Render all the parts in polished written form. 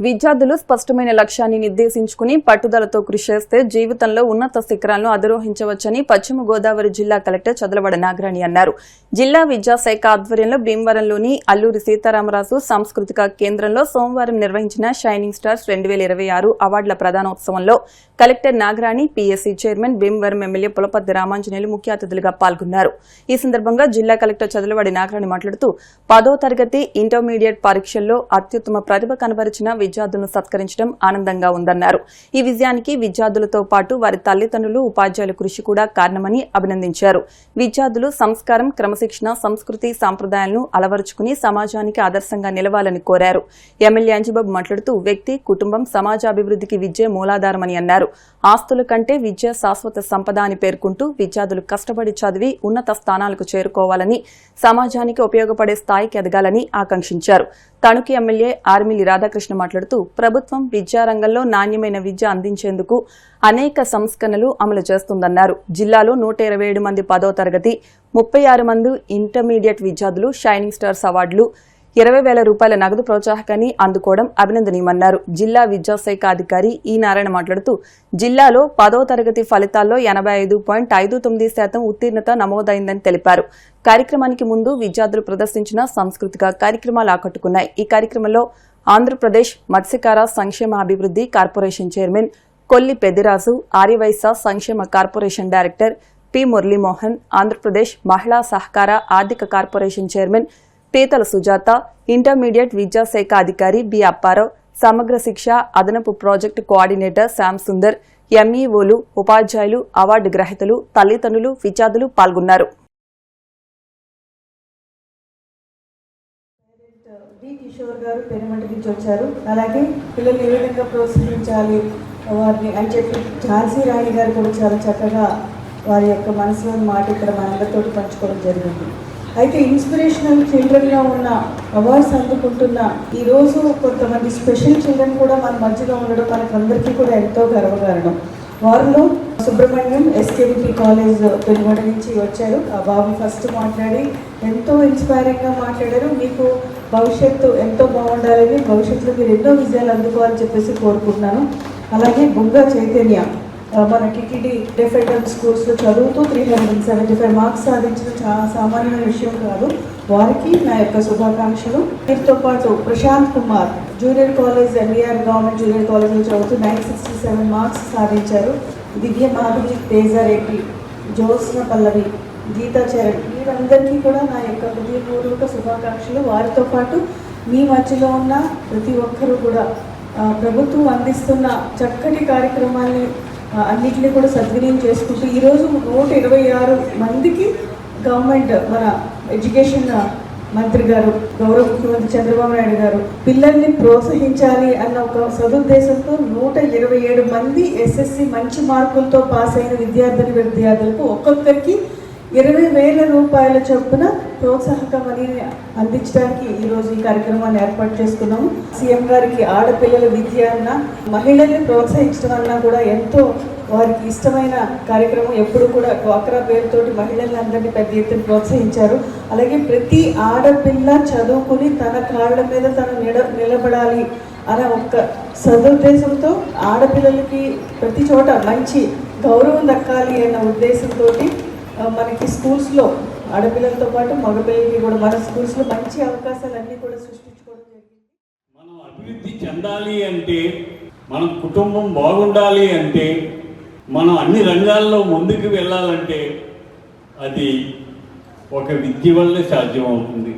విద్యార్థులు స్పష్టమైన లక్ష్యాన్ని నిర్దేశించుకుని పట్టుదలతో కృషి చేస్తే జీవితంలో ఉన్నత శిఖరాలను అధిరోహించవచ్చని పశ్చిమ గోదావరి జిల్లా కలెక్టర్ చదలవాడ నాగరాణి అన్నారు. జిల్లా విద్యాశాఖ ఆధ్వర్యంలో భీమవరంలోని అల్లూరి సీతారామరాజు సాంస్కృతిక కేంద్రంలో సోమవారం నిర్వహించిన షైనింగ్ స్టార్స్ 2026 అవార్డుల ప్రదానోత్సవంలో collector Nagarani, PSC chairman, Bhimavaram MLA Pulaparthi Ramanjaneyulu ముఖ్య అతిథులుగా పాల్గొన్నారు. ఈ సందర్భంగా జిల్లా కలెక్టర్ చదలవాడి నాగరాణి మాట్లాడుతూ 10వ తరగతి ఇంటర్మీడియట్ పరీక్షల్లో అత్యుత్తమ ప్రతిభ కనబరిచిన విద్యార్థులను సత్కరించడం ఆనందంగా ఉందన్నారు. ఈ విజయానికి విద్యార్థులతో పాటు వారి తల్లిదండ్రులు, ఉపాధ్యాయుల కృషి కూడా కారణమని అభినందించారు. విద్యార్థులు సంస్కారం, క్రమశిక్షణ, సంస్కృతి, సాంప్రదాయాలను అలవరుచుకుని సమాజానికి ఆదర్శంగా నిలవాలని కోరారు. ఎమ్మెల్యే అంజిబాబు మాట్లాడుతూ వ్యక్తి, కుటుంబం, సమాజాభివృద్ధికి విద్యే మూలాధారమని అన్నారు. ఆస్తుల కంటే విద్య శాశ్వత సంపద అని పేర్కొంటూ విద్యార్థులు కష్టపడి చదివి ఉన్నత స్థానాలకు చేరుకోవాలని, సమాజానికి ఉపయోగపడే స్థాయికి ఎదగాలని ఆకాంక్షించారు. తణుకు ఎమ్మెల్యే ఆర్మిలి రాధాకృష్ణ మాట్లాడుతూ ప్రభుత్వం విద్యారంగంలో నాణ్యమైన విద్య అందించేందుకు అనేక సంస్కరణలు అమలు చేస్తుందన్నారు. జిల్లాలో 127 మంది 10వ తరగతి, 36 మంది ఇంటర్మీడియట్ విద్యార్థులు షైనింగ్ స్టార్స్ అవార్డులు, 20,000 రూపాయల నగదు ప్రోత్సాహకాన్ని అందుకోవడం అభినందనీయమన్నారు. జిల్లా విద్యాశాఖ అధికారి ఈ నారాయణ మాట్లాడుతూ జిల్లాలో 10వ తరగతి ఫలితాల్లో 85.59% ఉత్తీర్ణత నమోదైందని తెలిపారు. కార్యక్రమానికి ముందు విద్యార్థులు ప్రదర్శించిన సాంస్కృతిక కార్యక్రమాలు ఆకట్టుకున్నాయి. ఈ కార్యక్రమంలో ఆంధ్రప్రదేశ్ మత్స్యకార సంక్షేమ అభివృద్ధి కార్పొరేషన్ చైర్మన్ కొల్లి పెద్దిరాజు, ఆర్యవైశ్య సంక్షేమ corporation director P Muralimohan, Andhra Pradesh మహిళా సహకార ఆర్థిక కార్పొరేషన్ చైర్మన్ పీతల సుజాత, ఇంటర్మీడియట్ విద్యాశాఖ అధికారి బి అప్పారావు, సమగ్ర శిక్ష అదనపు ప్రాజెక్టు కోఆర్డినేటర్ శ్యామ్ సుందర్, ఎంఈఓలు, ఉపాధ్యాయులు, అవార్డు గ్రహీతలు, తల్లిదండ్రులు, విద్యార్థులు పాల్గొన్నారు. కిషోర్ గారు పెనుమంట నుంచి వచ్చారు. అలాగే పిల్లలు ఏ విధంగా ప్రోత్సహించాలి వారిని అని చెప్పి ఝాన్సీ రాణి గారు కూడా చాలా చక్కగా వారి యొక్క మనసులోని మాట ఇక్కడ మనందరితో పంచుకోవడం జరిగింది. అయితే ఇన్స్పిరేషనల్ చిల్డ్రన్గా ఉన్న అవార్డ్స్ అందుకుంటున్న ఈరోజు కొంతమంది స్పెషల్ చిల్డ్రన్ కూడా మన మధ్యలో ఉండడం మనకందరికీ కూడా ఎంతో గర్వకారణం. వారిలో సుబ్రహ్మణ్యం ఎస్కేవిపి కాలేజ్ పెనుగొండ నుంచి వచ్చారు. ఆ బాబు ఫస్ట్ మాట్లాడి ఎంతో ఇన్స్పైరింగ్గా మాట్లాడారు. మీకు భవిష్యత్తు ఎంతో బాగుండాలని, భవిష్యత్తులో మీరు ఎన్నో విజయాలు అందుకోవాలని చెప్పేసి కోరుకుంటున్నాను. అలాగే బుంగా చైతన్య మన టిటిడి డిఫరెంట్ స్కూల్స్లో చదువుతూ 375 మార్క్స్ సాధించడం చాలా సామాన్యమైన విషయం కాదు. వారికి నా యొక్క శుభాకాంక్షలు. వీరితో పాటు Prashant Kumar junior college NVR government junior కాలేజ్లో చదువుతూ 967 మార్క్స్ సాధించారు. దివ్య మాధవి, తేజారెడ్డి, జ్యోత్స్న పల్లవి, గీతా చరణ్, వీరందరికీ కూడా నా యొక్క హృదయపూర్వక శుభాకాంక్షలు. వారితో పాటు మీ మధ్యలో ఉన్న ప్రతి ఒక్కరూ కూడా ప్రభుత్వం అందిస్తున్న చక్కటి కార్యక్రమాల్ని అన్నింటినీ కూడా సద్వినియోగం చేసుకుంటూ ఈరోజు 126 మందికి గవర్నమెంట్ మన ఎడ్యుకేషన్ మంత్రి గారు, గౌరవ ముఖ్యమంత్రి చంద్రబాబు నాయుడు గారు పిల్లల్ని ప్రోత్సహించాలి అన్న ఒక సదుద్దేశంతో 127 మంది ఎస్ఎస్సి మంచి మార్కులతో పాస్ అయిన విద్యార్థులకు ఒక్కొక్కరికి 20,000 రూపాయల చొప్పున ప్రోత్సాహకం అని అందించడానికి ఈరోజు ఈ కార్యక్రమాన్ని ఏర్పాటు చేసుకున్నాము. సీఎం గారికి ఆడపిల్లల విద్య అన్న, మహిళల్ని ప్రోత్సహించడం అన్నా కూడా ఎంతో వారికి ఇష్టమైన కార్యక్రమం. ఎప్పుడు కూడా డ్వాక్రా పేరుతోటి మహిళల్ని అందరినీ పెద్ద ఎత్తున ప్రోత్సహించారు. అలాగే ప్రతి ఆడపిల్ల చదువుకుని తన కాళ్ళ మీద తను నిలబడాలి అనే ఒక్క సదుద్దేశంతో ఆడపిల్లలకి ప్రతి చోట మంచి గౌరవం దక్కాలి అన్న ఉద్దేశంతో మనకి స్కూల్స్లో ఆడపిల్లలతో పాటు మగపిల్లలకి కూడా మన స్కూల్స్లో మంచి అవకాశాలన్నీ కూడా సృష్టించుకోవడం జరిగింది. మనం అభివృద్ధి చెందాలి అంటే, మన కుటుంబం బాగుండాలి అంటే, మనం అన్ని రంగాల్లో ముందుకు వెళ్ళాలంటే అది ఒక విద్య వల్లే సాధ్యమవుతుంది.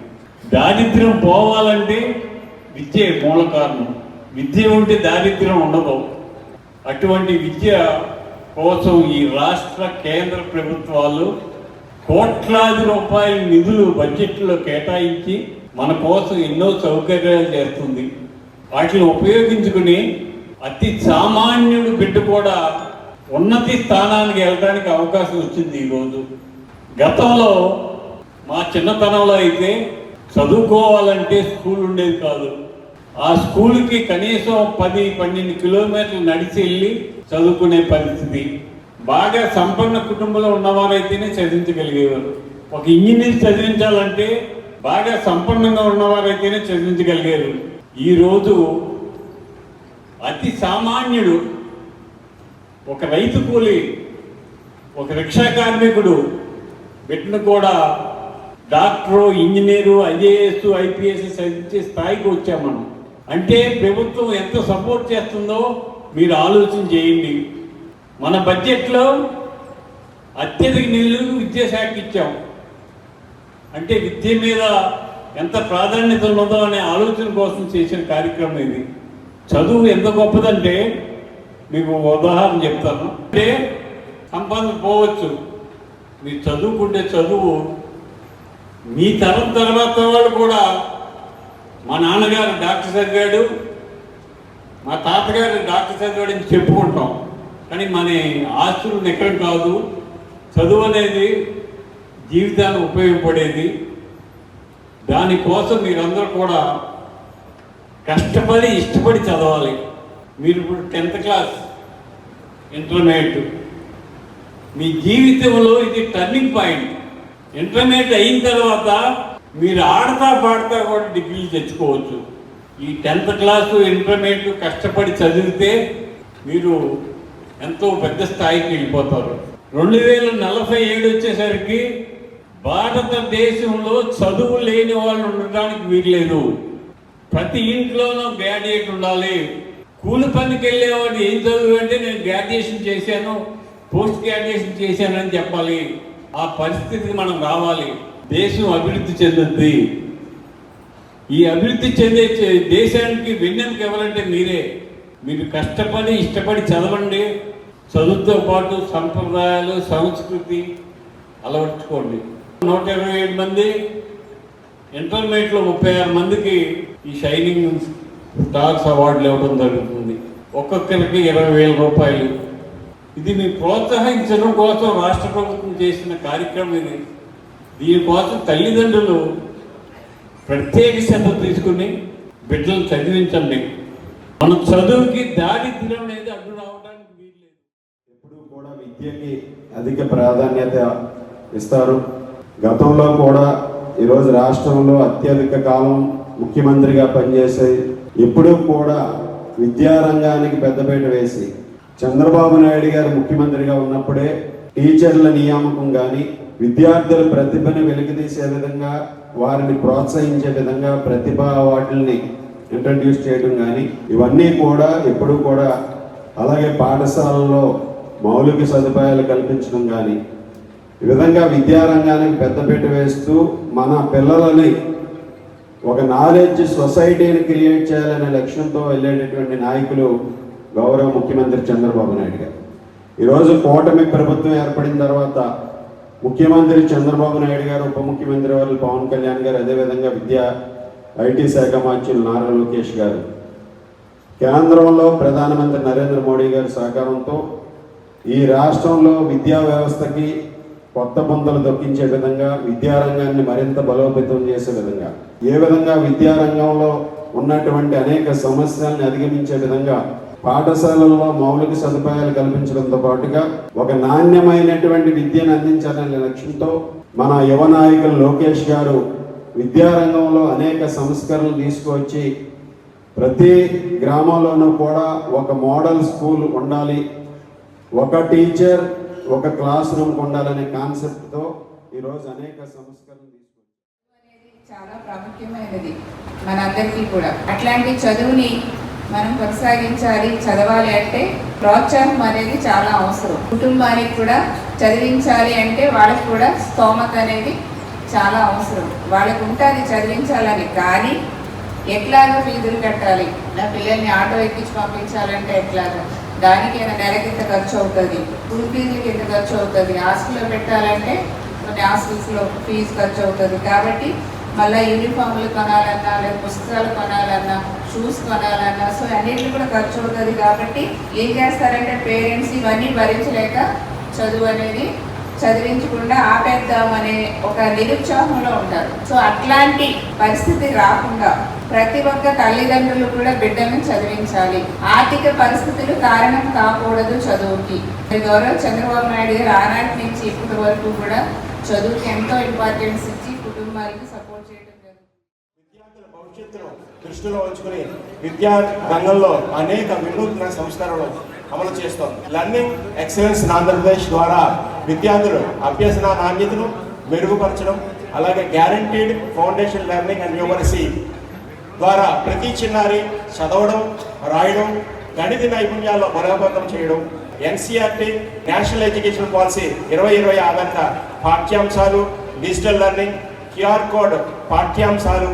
దారిద్ర్యం పోవాలంటే విద్య మూల కారణం. విద్య ఉంటే దారిద్ర్యం ఉండదు. అటువంటి విద్య కోసం ఈ రాష్ట్ర కేంద్ర ప్రభుత్వాలు కోట్లాది రూపాయల నిధులు బడ్జెట్లో కేటాయించి మన కోసం ఎన్నో సౌకర్యాలు చేస్తుంది. వాటిని ఉపయోగించుకుని అతి సామాన్యుడు బిడ్డ కూడా ఉన్నతి స్థానానికి వెళ్ళడానికి అవకాశం వచ్చింది ఈరోజు. గతంలో మా చిన్నతనంలో అయితే చదువుకోవాలంటే స్కూల్ ఉండేది కాదు. ఆ స్కూల్కి కనీసం 10-12 కిలోమీటర్లు నడిచి వెళ్ళి చదువుకునే పరిస్థితి. బాగా సంపన్న కుటుంబంలో ఉన్నవారైతేనే చదివించగలిగేవారు. ఒక ఇంజనీర్ అతి సామాన్యుడు, ఒక రైతు కూలి, ఒక రిక్షా కార్మికుడు బిడ్డను కూడా డాక్టరు, ఇంజనీరు, ఐఏఎస్, ఐపీఎస్ చదివించే స్థాయికి వచ్చాం మనం. అంటే ప్రభుత్వం ఎంత సపోర్ట్ చేస్తుందో మీరు ఆలోచన చేయండి. మన బడ్జెట్లో అత్యధిక నిధులు విద్యాశాఖకి ఇచ్చాం. అంటే విద్య మీద ఎంత ప్రాధాన్యత ఉన్నదో అనే ఆలోచన కోసం చేసిన కార్యక్రమం ఇది. చదువు ఎంత గొప్పదంటే మీకు ఉదాహరణ చెప్తాను. అంటే సంపాదన పోవచ్చు, మీరు చదువుకుంటే చదువు మీ తరం తర్వాత వాళ్ళు కూడా, మా నాన్నగారు డాక్టర్ చదివాడు, మా తాతగారు డాక్టర్ చదివాడని చెప్పుకుంటాం. కానీ మన ఆస్తులు ఎక్కడ కాదు. చదువు అనేది జీవితానికి ఉపయోగపడేది. దానికోసం మీరందరూ కూడా కష్టపడి ఇష్టపడి చదవాలి. మీరు ఇప్పుడు 10th క్లాస్, ఇంటర్మీడియట్, మీ జీవితంలో ఇది టర్నింగ్ పాయింట్. ఇంటర్మీడియట్ అయిన తర్వాత మీరు ఆడతా పాడతా కూడా డిగ్రీలు తెచ్చుకోవచ్చు. ఈ 10th క్లాసు, ఇంటర్మీడియట్ కష్టపడి చదివితే మీరు ఎంతో పెద్ద స్థాయికి వెళ్ళిపోతారు. 2047 వచ్చేసరికి భారతదేశంలో చదువు లేని వాళ్ళు ఉండడానికి వీల్లేదు. ప్రతి ఇంట్లోనూ గ్రాడ్యుయేట్ ఉండాలి. కూలి పనికి వెళ్ళేవాడు ఏం చదువు అంటే నేను గ్రాడ్యుయేషన్ చేశాను, పోస్ట్ గ్రాడ్యుయేషన్ చేశాను అని చెప్పాలి. ఆ పరిస్థితికి మనం రావాలి. దేశం అభివృద్ధి చెందుద్ది. ఈ అభివృద్ధి చెందే దేశానికి వెన్నెముక ఎవరంటే మీరే. మీరు కష్టపడి ఇష్టపడి చదవండి. చదువుతో పాటు సంప్రదాయాలు, సంస్కృతి అలవర్చుకోండి. 127 మంది, ఇంటర్మీడియట్లో 36 మందికి ఈ షైనింగ్ స్టార్స్ అవార్డులు ఇవ్వడం జరుగుతుంది. ఒక్కొక్కరికి 20,000 రూపాయలు. ఇది మీ ప్రోత్సహించడం కోసం రాష్ట్ర ప్రభుత్వం చేసిన కార్యక్రమం ఇది. దీనికోసం తల్లిదండ్రులు ప్రత్యేక శ్రద్ధ తీసుకుని బిడ్డలు చదివించండి. మన చదువుకి దారిద్ర్యం అనేది అడ్డు రావడానికి వీల్లేదు. ఎప్పుడు కూడా విద్యకి అధిక ప్రాధాన్యత ఇస్తారు. గతంలో కూడా ఈరోజు రాష్ట్రంలో అత్యధిక కాలం ముఖ్యమంత్రిగా పనిచేసే ఎప్పుడూ కూడా విద్యారంగానికి పెద్దపీట వేసి, చంద్రబాబు నాయుడు గారు ముఖ్యమంత్రిగా ఉన్నప్పుడే టీచర్ల నియామకం కానీ, విద్యార్థుల ప్రతిభను వెలికితీసే విధంగా, వారిని ప్రోత్సహించే విధంగా ప్రతిభా అవార్డుల్ని ఇంట్రడ్యూస్ చేయడం కానీ, ఇవన్నీ కూడా ఎప్పుడు కూడా, అలాగే పాఠశాలల్లో మౌలిక సదుపాయాలు కల్పించడం కానీ, ఈ విధంగా విద్యారంగానికి పెద్దపీట వేస్తూ మన పిల్లలని ఒక నాలెడ్జ్ సొసైటీని క్రియేట్ చేయాలనే లక్ష్యంతో వెళ్ళేటటువంటి నాయకులు గౌరవ ముఖ్యమంత్రి చంద్రబాబు నాయుడు గారు. ఈరోజు కూటమి ప్రభుత్వం ఏర్పడిన తర్వాత ముఖ్యమంత్రి చంద్రబాబు నాయుడు గారు, ఉప ముఖ్యమంత్రి వారు పవన్ కళ్యాణ్ గారు, అదేవిధంగా ఐటీ శాఖ మంత్రులు నారా లోకేష్ గారు, కేంద్రంలో ప్రధానమంత్రి నరేంద్ర మోడీ గారి సహకారంతో ఈ రాష్ట్రంలో విద్యా వ్యవస్థకి కొత్త పొందలు దొక్కించే విధంగా, విద్యారంగాన్ని మరింత బలోపేతం చేసే విధంగా, ఏ విధంగా విద్యారంగంలో ఉన్నటువంటి అనేక సమస్యలను అధిగమించే విధంగా పాఠశాలల్లో మౌలిక సదుపాయాలు కల్పించడంతో పాటుగా ఒక నాణ్యమైనటువంటి విద్యను అందించాలనే లక్ష్యంతో మన యువ నాయకులు లోకేష్ గారు విద్యారంగంలో అనేక సంస్కరణలు తీసుకువచ్చి ప్రతి గ్రామంలోనూ కూడా ఒక మోడల్ స్కూల్ ఉండాలి, ఒక టీచర్ ఒక క్లాస్ రూమ్ ఉండాలనే కాన్సెప్ట్తో ఈరోజు అనేక సంస్కరణలు తీసుకొచ్చారు. చాలా ప్రాముఖ్యమైనది మనందరికీ కూడా. అట్లాంటి చదువుని మనం కొనసాగించాలి, చదవాలి అంటే ప్రోత్సాహం అనేది చాలా అవసరం. కుటుంబానికి కూడా చదివించాలి అంటే వాళ్ళకి కూడా స్తోమత అనేది చాలా అవసరం. వాళ్ళకు ఉంటుంది చదివించాలని, కానీ ఎట్లాగో ఫీజులు కట్టాలి, నా పిల్లల్ని ఆటో ఎక్కించి పంపించాలంటే ఎట్లాగా, దానికైనా నెలకి ఇంత ఖర్చు అవుతుంది, స్కూల్ ఫీజులకి ఇంత ఖర్చు అవుతుంది, హాస్టల్లో పెట్టాలంటే కొన్ని హాస్టల్స్లో ఫీజు ఖర్చు అవుతుంది. కాబట్టి మళ్ళీ యూనిఫామ్లు కొనాలన్నా, లేదా పుస్తకాలు కొనాలన్నా, షూస్ కొనాలన్నా, సో అన్నింటికి కూడా ఖర్చు అవుతుంది. కాబట్టి ఏం చేస్తారంటే పేరెంట్స్ ఇవన్నీ భరించలేక చదువు అనేది చదివించకుండా ఆపేద్దామనే ఒక నిరుత్సాహంలో ఉంటారు. సో అట్లాంటి పరిస్థితి రాకుండా ప్రతి ఒక్క తల్లిదండ్రులు కూడా బిడ్డలను చదివించాలి. ఆర్థిక పరిస్థితులు కారణం కాకూడదు చదువుకి. గౌరవ చంద్రబాబు నాయుడు గారు ఆనాటి నుంచి ఇప్పటి వరకు కూడా చదువుకి ఎంతో ఇంపార్టెన్స్ ఇచ్చి కుటుంబానికి సపోర్ట్ చేయడం జరుగుతుంది. విద్యార్థుల భవిష్యత్తును దృష్టి దృష్టిలో ఉంచుకుని విద్యా రంగంలో అనేక వినూత్న సంస్కరణలు అమలు చేస్తోంది. లెర్నింగ్ ఎక్సలెన్స్ ఇన్ ఆంధ్రప్రదేశ్ ద్వారా విద్యార్థులు అభ్యసన నాణ్యతను మెరుగుపరచడం, అలాగే guaranteed foundation learning and numeracy ద్వారా ప్రతి చిన్నారి చదవడం, రాయడం, గణిత నైపుణ్యాల్లో బలోపేతం చేయడం, ఎన్సీఆర్టీ నేషనల్ ఎడ్యుకేషన్ పాలసీ 2020 ఆధారిత పాఠ్యాంశాలు, డిజిటల్ లెర్నింగ్, క్యూఆర్ కోడ్ పాఠ్యాంశాలు,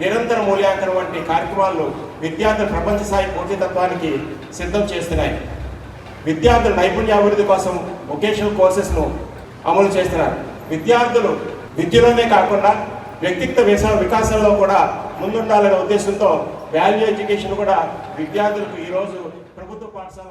నిరంతర మూల్యాంకనం వంటి కార్యక్రమాలు విద్యార్థుల ప్రపంచ స్థాయి పోటీతత్వానికి సిద్ధం చేస్తున్నాయి. విద్యార్థుల నైపుణ్యాభివృద్ధి కోసం వొకేషనల్ కోర్సెస్ను అమలు చేస్తున్నారు. విద్యార్థులు విద్యలోనే కాకుండా వ్యక్తిత్వ వికాసంలో కూడా ముందుండాలనే ఉద్దేశంతో వాల్యూ ఎడ్యుకేషన్ కూడా విద్యార్థులకు ఈరోజు ప్రభుత్వ పాఠశాల